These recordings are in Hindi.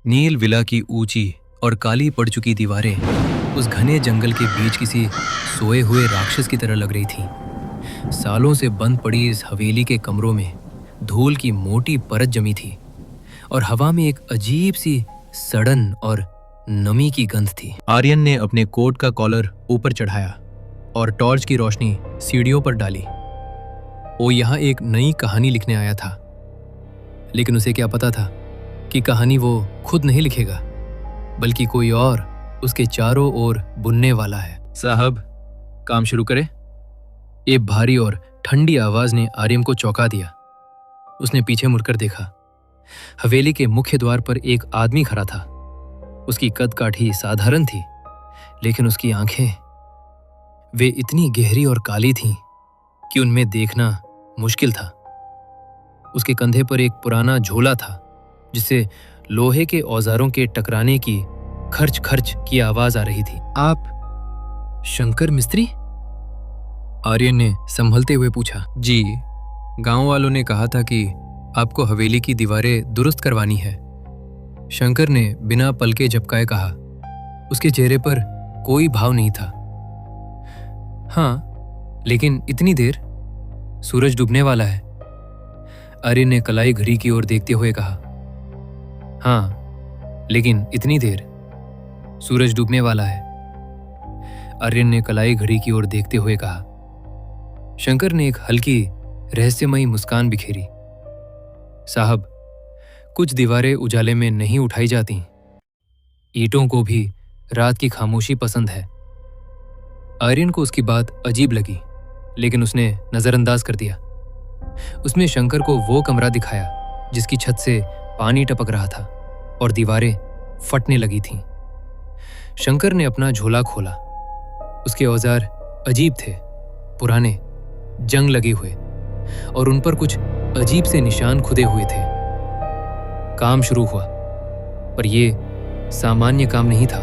नील विला की ऊंची और काली पड़ चुकी दीवारें उस घने जंगल के बीच किसी सोए हुए राक्षस की तरह लग रही थीं। सालों से बंद पड़ी इस हवेली के कमरों में धूल की मोटी परत जमी थी और हवा में एक अजीब सी सड़न और नमी की गंध थी। आर्यन ने अपने कोट का कॉलर ऊपर चढ़ाया और टॉर्च की रोशनी सीढ़ियों पर डाली। वो यहाँ एक नई कहानी लिखने आया था, लेकिन उसे क्या पता था कि कहानी वो खुद नहीं लिखेगा, बल्कि कोई और उसके चारों ओर बुनने वाला है। साहब, काम शुरू करें? एक भारी और ठंडी आवाज ने आर्यन को चौंका दिया। उसने पीछे मुड़कर देखा। हवेली के मुख्य द्वार पर एक आदमी खड़ा था। उसकी कद काठी साधारण थी, लेकिन उसकी आंखें वे इतनी गहरी और काली थीं कि उनमें देखना मुश्किल था। उसके कंधे पर एक पुराना झोला था, जिससे लोहे के औजारों के टकराने की खर्च खर्च की आवाज आ रही थी। आप शंकर मिस्त्री? आर्यन ने संभलते हुए पूछा। जी, गांव वालों ने कहा था कि आपको हवेली की दीवारें दुरुस्त करवानी है। शंकर ने बिना पलके झपकाए कहा। उसके चेहरे पर कोई भाव नहीं था। हाँ, लेकिन इतनी देर? सूरज डूबने वाला है। आर्यन ने कलाई घड़ी की ओर देखते हुए कहा। हाँ, लेकिन इतनी देर? सूरज डूबने वाला है। आर्यन ने कलाई घड़ी की ओर देखते हुए कहा। शंकर ने एक हल्की रहस्यमयी मुस्कान बिखेरी। साहब, कुछ दीवारें उजाले में नहीं उठाई जाती। ईंटों को भी रात की खामोशी पसंद है। आर्यन को उसकी बात अजीब लगी, लेकिन उसने नजरअंदाज कर दिया। उसने शंकर को वो कमरा दिखाया जिसकी छत से पानी टपक रहा था और दीवारें फटने लगी थीं। शंकर ने अपना झोला खोला। उसके औजार अजीब थे, पुराने, जंग लगे हुए, और उन पर कुछ अजीब से निशान खुदे हुए थे। काम शुरू हुआ, पर यह सामान्य काम नहीं था।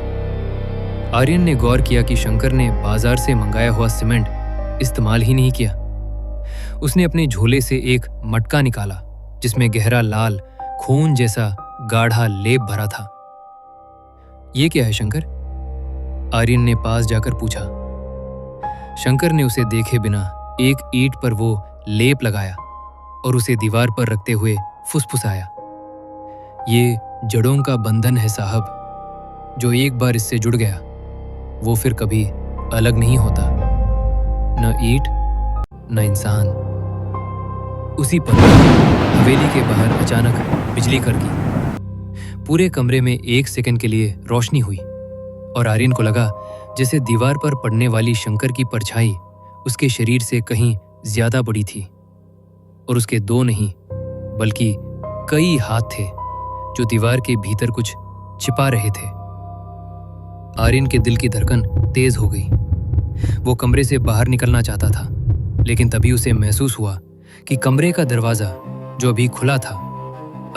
आर्यन ने गौर किया कि शंकर ने बाजार से मंगाया हुआ सीमेंट इस्तेमाल ही नहीं किया। उसने अपने झोले से एक मटका निकाला जिसमें गहरा लाल खून जैसा गाढ़ा लेप भरा था। यह क्या है शंकर? आर्यन ने पास जाकर पूछा। शंकर ने उसे देखे बिना एक ईंट पर वो लेप लगाया और उसे दीवार पर रखते हुए फुसफुसाया। ये जड़ों का बंधन है साहब। जो एक बार इससे जुड़ गया वो फिर कभी अलग नहीं होता। न ईंट, न इंसान। उसी पल हवेली के बाहर अचानक बिजली कड़की। पूरे कमरे में एक सेकंड के लिए रोशनी हुई और आर्यन को लगा जैसे दीवार पर पड़ने वाली शंकर की परछाई उसके शरीर से कहीं ज्यादा बड़ी थी, और उसके दो नहीं बल्कि कई हाथ थे जो दीवार के भीतर कुछ छिपा रहे थे। आर्यन के दिल की धड़कन तेज हो गई। वो कमरे से बाहर निकलना चाहता था, लेकिन तभी उसे महसूस हुआ कि कमरे का दरवाजा जो अभी खुला था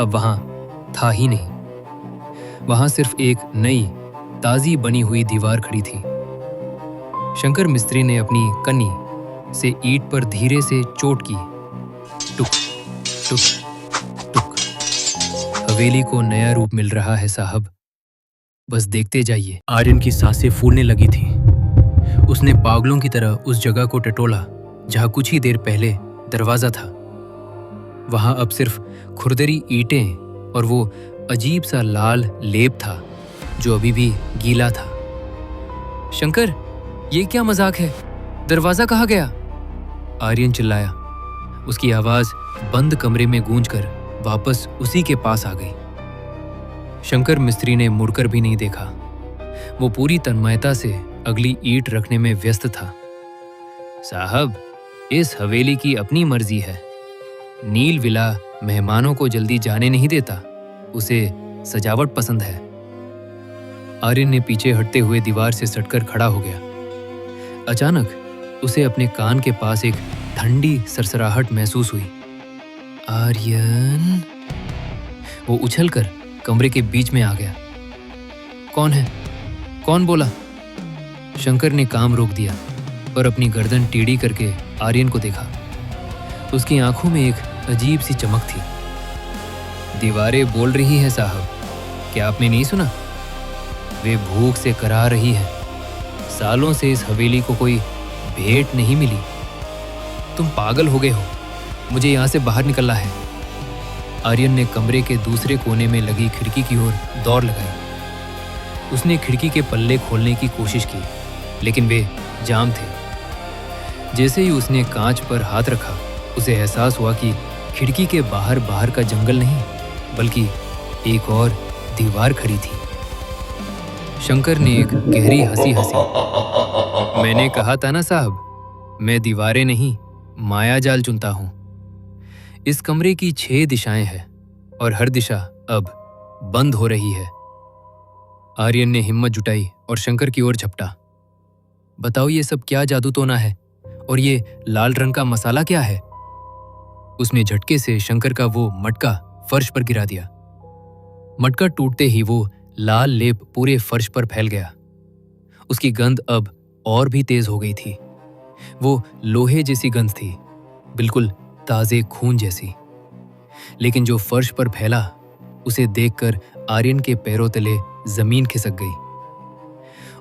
अब वहां था ही नहीं। वहां सिर्फ एक नई ताजी बनी हुई दीवार खड़ी थी। शंकर मिस्त्री ने अपनी कन्नी से ईंट पर धीरे से चोट की। टुक टुक टुक। हवेली को नया रूप मिल रहा है साहब, बस देखते जाइए। आर्यन की सांसें फूलने लगी थी। उसने पागलों की तरह उस जगह को टटोला जहां कुछ ही देर पहले दरवाजा था। वहां अब सिर्फ खुरदरी ईंटें और वो अजीब सा लाल लेप था जो अभी भी गीला था। शंकर, ये क्या मजाक है? दरवाजा कहाँ गया? आर्यन चिल्लाया। उसकी आवाज बंद कमरे में गूंजकर वापस उसी के पास आ गई। शंकर मिस्त्री ने मुड़कर भी नहीं देखा। वो पूरी तन्मयता से अगली ईंट रखने में व्यस्त था। साहब, इस हवेली की अपनी मर्जी है। नील विला मेहमानों को जल्दी जाने नहीं देता। उसे सजावट पसंद है। आर्यन ने पीछे हटते हुए दीवार से सटकर खड़ा हो गया। अचानक उसे अपने कान के पास एक ठंडी सरसराहट महसूस हुई। आर्यन। वो उछलकर कमरे के बीच में आ गया। कौन है? कौन बोला? शंकर ने काम रोक दिया और अपनी गर्दन टेढ़ी करके आर्यन को देखा। उसकी आंखों में एक अजीब सी चमक थी। दीवारें बोल रही हैं साहब, क्या आपने नहीं सुना? वे भूख से कराह रही है। सालों से इस हवेली को कोई भेंट नहीं मिली। तुम पागल हो गए हो, मुझे यहां से बाहर निकलना है। आर्यन ने कमरे के दूसरे कोने में लगी खिड़की की ओर दौड़ लगाई। उसने खिड़की के पल्ले खोलने की कोशिश की, लेकिन वे जाम थे। जैसे ही उसने कांच पर हाथ रखा, उसे एहसास हुआ कि खिड़की के बाहर बाहर का जंगल नहीं, बल्कि एक और दीवार खड़ी थी। शंकर ने एक गहरी हंसी हंसी। मैंने कहा था ना साहब, मैं दीवारें नहीं मायाजाल चुनता हूं। इस कमरे की 6 दिशाएं हैं और हर दिशा अब बंद हो रही है। आर्यन ने हिम्मत जुटाई और शंकर की ओर झपटा। बताओ, ये सब क्या जादू टोना है और ये लाल रंग का मसाला क्या है? उसने झटके से शंकर का वो मटका फर्श पर गिरा दिया। मटका टूटते ही वो लाल लेप पूरे फर्श पर फैल गया। उसकी गंध अब और भी तेज हो गई थी। वो लोहे जैसी गंध थी, बिल्कुल ताजे खून जैसी। लेकिन जो फर्श पर फैला, उसे देखकर आर्यन के पैरों तले जमीन खिसक गई।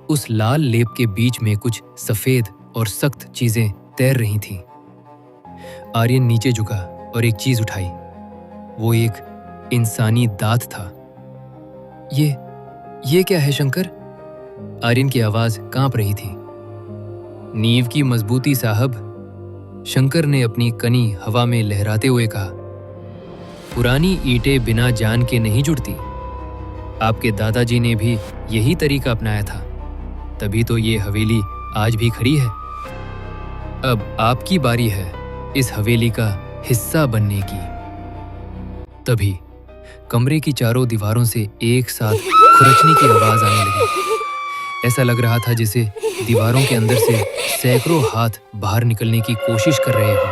उस लाल लेप के बीच में कुछ सफेद और सख्त चीजें तैर रही थीं। आर्यन नीचे झुका और एक चीज उठाई। वो एक इंसानी दांत था। ये क्या है शंकर? आर्यन की आवाज कांप रही थी। नींव की मजबूती साहब, शंकर ने अपनी कनी हवा में लहराते हुए कहा। पुरानी ईंटें बिना जान के नहीं जुड़ती। आपके दादाजी ने भी यही तरीका अपनाया था, तभी तो ये हवेली आज भी खड़ी है। अब आपकी बारी है इस हवेली का हिस्सा बनने की। तभी कमरे की चारों दीवारों से एक साथ खुरचने की आवाज आने लगी। ऐसा लग रहा था जैसे दीवारों के अंदर से सैकड़ों हाथ बाहर निकलने की कोशिश कर रहे हों।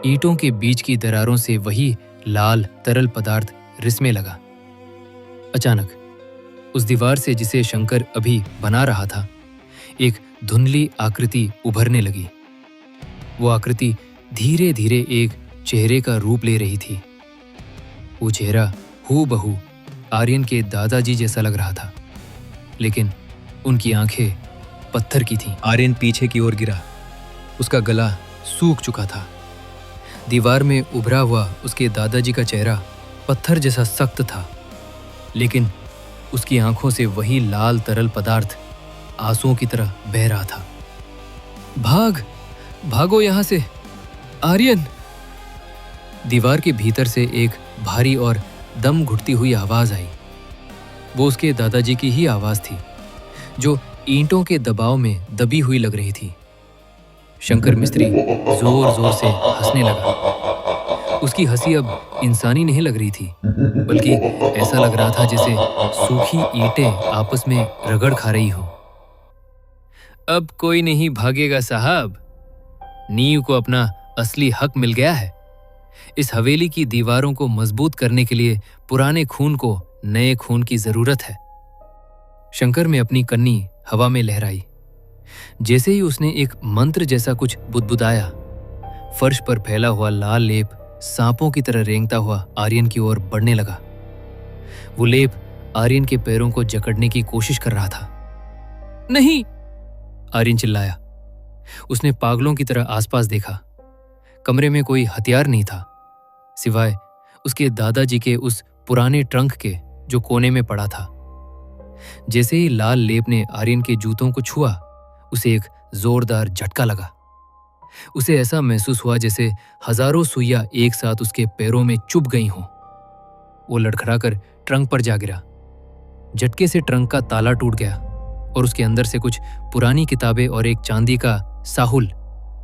ईंटों के बीच की दरारों से वही लाल तरल पदार्थ रिसने लगा। अचानक उस दीवार से, जिसे शंकर अभी बना रहा था, एक धुंधली आकृति उभरने लगी। वो आकृति धीरे धीरे एक चेहरे का रूप ले रही थी। वो चेहरा हूबहू आर्यन के दादाजी जैसा लग रहा था, लेकिन उनकी आंखें पत्थर की थीं। आर्यन पीछे की ओर गिरा। उसका गला सूख चुका था। दीवार में उभरा हुआ उसके दादाजी का चेहरा पत्थर जैसा सख्त था, लेकिन उसकी आंखों से वही लाल तरल पदार्थ आंसुओं की तरह बह रहा था। भागो यहां से, आर्यन! दीवार के भीतर से एक भारी और दम घुटती हुई आवाज आई। वो उसके दादाजी की ही आवाज थी, जो ईंटों के दबाव में दबी हुई लग रही थी। शंकर मिस्त्री जोर जोर से हंसने लगा। उसकी हंसी अब इंसानी नहीं लग रही थी, बल्कि ऐसा लग रहा था जैसे सूखी ईंटें आपस में रगड़ खा रही हो। अब कोई नहीं भागेगा साहब। नींव को अपना असली हक मिल गया है। इस हवेली की दीवारों को मजबूत करने के लिए पुराने खून को नए खून की जरूरत है। शंकर में अपनी कन्नी हवा में लहराई। जैसे ही उसने एक मंत्र जैसा कुछ बुदबुदाया, फर्श पर फैला हुआ लाल लेप सांपों की तरह रेंगता हुआ आर्यन की ओर बढ़ने लगा। वो लेप आर्यन के पैरों को जकड़ने की कोशिश कर रहा था। नहीं! आर्यन चिल्लाया। उसने पागलों की तरह आसपास देखा। कमरे में कोई हथियार नहीं था, सिवाय उसके दादाजी के उस पुराने ट्रंक के जो कोने में पड़ा था। जैसे ही लाल लेप ने आर्यन के जूतों को छुआ, उसे एक जोरदार झटका लगा। उसे ऐसा महसूस हुआ जैसे हजारों सुइयां एक साथ उसके पैरों में चुभ गई हों। वो लड़खड़ाकर ट्रंक पर जा गिरा। झटके से ट्रंक का ताला टूट गया और उसके अंदर से कुछ पुरानी किताबें और एक चांदी का साहुल,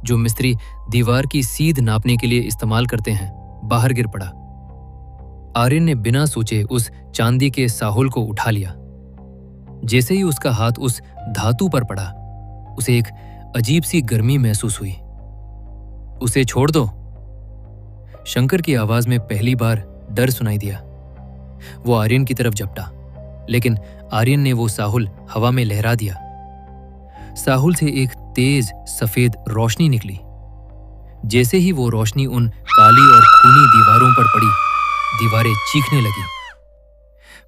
जो मिस्त्री दीवार की सीध नापने के लिए इस्तेमाल करते हैं, बाहर गिर पड़ा। आर्यन ने बिना सोचे उस चांदी के साहुल को उठा लिया। जैसे ही उसका हाथ उस धातु पर पड़ा, उसे एक अजीब सी गर्मी महसूस हुई। उसे छोड़ दो। शंकर की आवाज में पहली बार डर सुनाई दिया। वो आर्यन की तरफ झपटा, लेकिन आर्यन ने वो साहुल हवा में लहरा दिया। साहुल से एक तेज सफेद रोशनी निकली। जैसे ही वो रोशनी उन काली और खूनी दीवारों पर पड़ी, दीवारें चीखने लगी।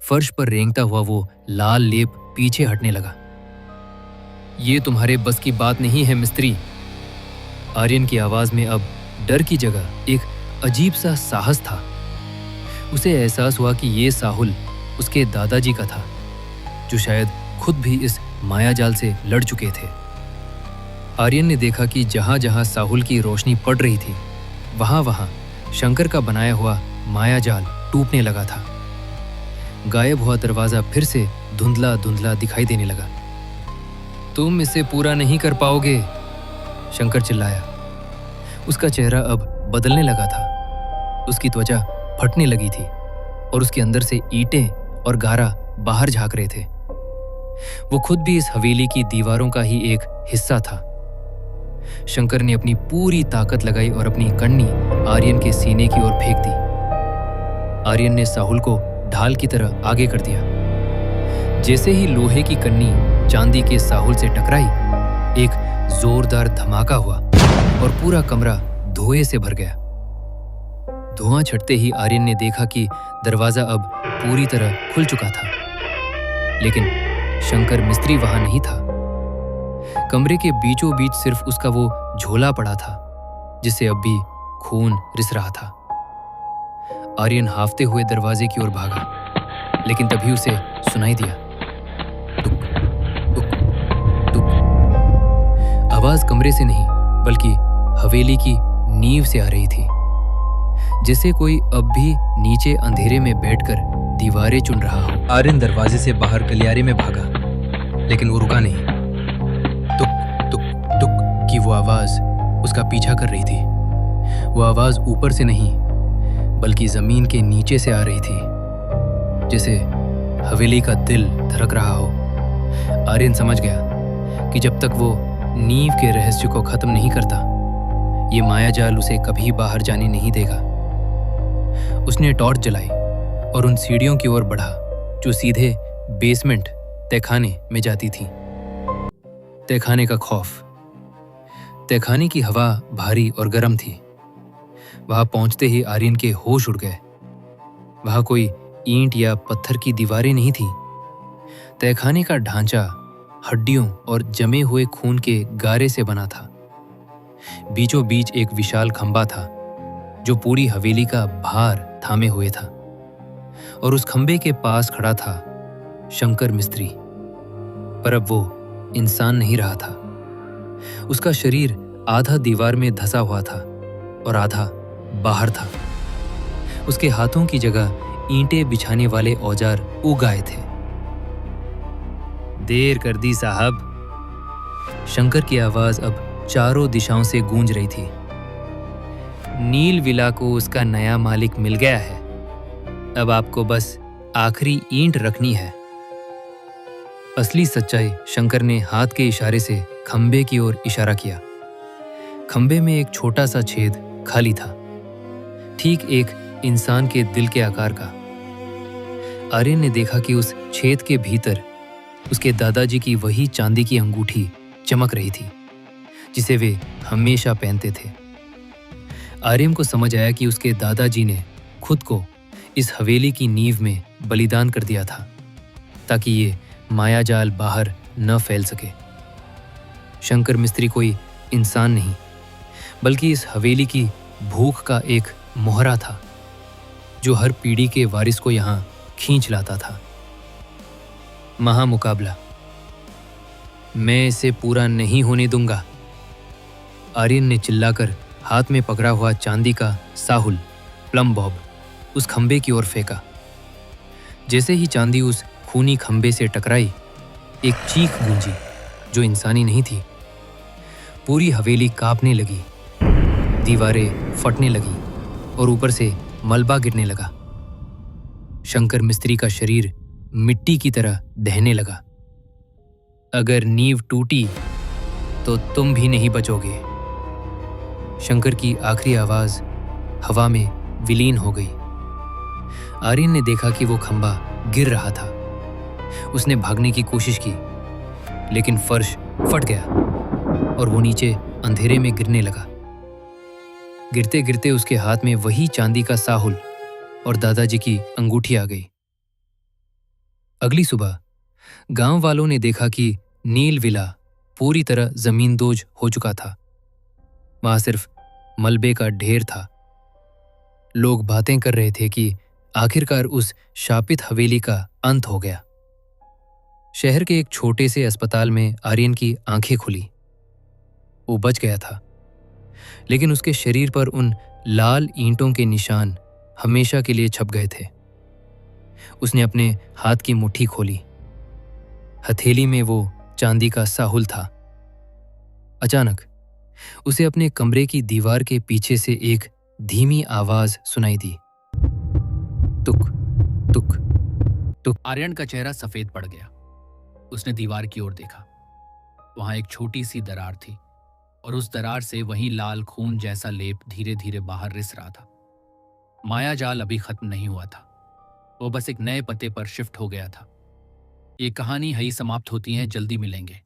फर्श पर रेंगता हुआ वो लाल लेप पीछे हटने लगा। ये तुम्हारे बस की बात नहीं है मिस्त्री। आर्यन की आवाज में अब डर की जगह एक अजीब सा साहस था। उसे एहसास हुआ कि ये साहुल उसके दादाजी का था, जो शायद खुद भी इस मायाजाल से लड़ चुके थे। आर्यन ने देखा कि जहां जहां साहुल की रोशनी पड़ रही थी, वहां वहां शंकर का बनाया हुआ मायाजाल टूटने लगा था। गायब हुआ दरवाजा फिर से धुंधला धुंधला दिखाई देने लगा। तुम इसे पूरा नहीं कर पाओगे, शंकर चिल्लाया। उसका चेहरा अब बदलने लगा था। उसकी त्वचा फटने लगी थी और उसके अंदर से ईंटें और गारा बाहर झांक रहे थे। वो खुद भी इस हवेली की दीवारों का ही एक हिस्सा था। शंकर ने अपनी पूरी ताकत लगाई और अपनी कन्नी आर्यन के सीने की ओर फेंक दी। आर्यन ने साहुल को ढाल की तरह आगे कर दिया। जैसे ही लोहे की कन्नी चांदी के साहुल से टकराई, एक जोरदार धमाका हुआ और पूरा कमरा धुएं से भर गया। धुआं छटते ही आर्यन ने देखा कि दरवाजा अब पूरी तरह खुल चुका था, लेकिन शंकर मिस्त्री वहां नहीं था। कमरे के बीचों बीच सिर्फ उसका वो झोला पड़ा था, जिससे अब भी खून रिस रहा था। आर्यन हाफते हुए दरवाजे की ओर भागा, लेकिन तभी उसे सुनाई दिया, टुक टुक टुक। आवाज कमरे से नहीं बल्कि हवेली की नींव से आ रही थी, जैसे कोई अब भी नीचे अंधेरे में बैठकर दीवारें चुन रहा हो। आर्यन दरवाजे से बाहर गलियारे में भागा, लेकिन वो रुका नहीं। टुक टुक टुक की वो आवाज उसका पीछा कर रही थी। वो आवाज ऊपर से नहीं बल्कि जमीन के नीचे से आ रही थी, जैसे हवेली का दिल धड़क रहा हो। आर्यन समझ गया कि जब तक वो नींव के रहस्य को खत्म नहीं करता, ये मायाजाल उसे कभी बाहर जाने नहीं देगा। उसने टॉर्च जलाई और उन सीढ़ियों की ओर बढ़ा जो सीधे बेसमेंट तहखाने में जाती थी। तहखाने का खौफ। तहखाने की हवा भारी और गर्म थी। वहां पहुंचते ही आर्यन के होश उड़ गए। वहां कोई ईंट या पत्थर की दीवारें नहीं थी। तहखाने का ढांचा हड्डियों और जमे हुए खून के गारे से बना था। बीचों बीच एक विशाल खंबा था जो पूरी हवेली का भार थामे हुए था, और उस खंबे के पास खड़ा था शंकर मिस्त्री। पर अब वो इंसान नहीं रहा था। उसका शरीर आधा दीवार में धंसा हुआ था और आधा बाहर था। उसके हाथों की जगह ईंटें बिछाने वाले औजार उग आए थे। देर कर दी साहब। शंकर की आवाज अब चारों दिशाओं से गूंज रही थी। नील विला को उसका नया मालिक मिल गया है। अब आपको बस आखिरी ईंट रखनी है। असली सच्चाई शंकर ने हाथ के इशारे से खंबे की ओर इशारा किया। खंबे में एक छोटा सा छेद खाली था, ठीक एक इंसान के दिल के आकार का। आर्यन ने देखा कि उस छेद के भीतर उसके दादाजी की वही चांदी की अंगूठी चमक रही थी जिसे वे हमेशा पहनते थे। आर्यन को समझ आया कि उसके दादाजी ने खुद को इस हवेली की नींव में बलिदान कर दिया था ताकि ये मायाजाल बाहर न फैल सके। शंकर मिस्त्री कोई इंसान नहीं बल्कि इस हवेली की भूख का एक मोहरा था जो हर पीढ़ी के वारिस को यहां खींच लाता था। महामुकाबला। मैं इसे पूरा नहीं होने दूंगा। आर्यन ने चिल्लाकर हाथ में पकड़ा हुआ चांदी का साहुल प्लम बॉब उस खंबे की ओर फेंका। जैसे ही चांदी उस खूनी खंबे से टकराई, एक चीख गूंजी जो इंसानी नहीं थी। पूरी हवेली कांपने लगी, दीवारें फटने लगी और ऊपर से मलबा गिरने लगा। शंकर मिस्त्री का शरीर मिट्टी की तरह दहने लगा। अगर नींव टूटी तो तुम भी नहीं बचोगे। शंकर की आखिरी आवाज हवा में विलीन हो गई। आर्यन ने देखा कि वो खंबा गिर रहा था। उसने भागने की कोशिश की, लेकिन फर्श फट गया और वो नीचे अंधेरे में गिरने लगा। गिरते गिरते उसके हाथ में वही चांदी का साहुल और दादाजी की अंगूठी आ गई। अगली सुबह गांव वालों ने देखा कि नील विला पूरी तरह जमींदोज हो चुका था। वहां सिर्फ मलबे का ढेर था। लोग बातें कर रहे थे कि आखिरकार उस शापित हवेली का अंत हो गया। शहर के एक छोटे से अस्पताल में आर्यन की आंखें खुली। वो बच गया था, लेकिन उसके शरीर पर उन लाल ईंटों के निशान हमेशा के लिए छप गए थे। उसने अपने हाथ की मुट्ठी खोली। हथेली में वो चांदी का साहुल था। अचानक उसे अपने कमरे की दीवार के पीछे से एक धीमी आवाज सुनाई दी। तुक तुक तुक। आर्यन का चेहरा सफेद पड़ गया। उसने दीवार की ओर देखा। वहां एक छोटी सी दरार थी और उस दरार से वही लाल खून जैसा लेप धीरे धीरे बाहर रिस रहा था। मायाजाल अभी खत्म नहीं हुआ था, वो बस एक नए पते पर शिफ्ट हो गया था। ये कहानी यही समाप्त होती है। जल्दी मिलेंगे।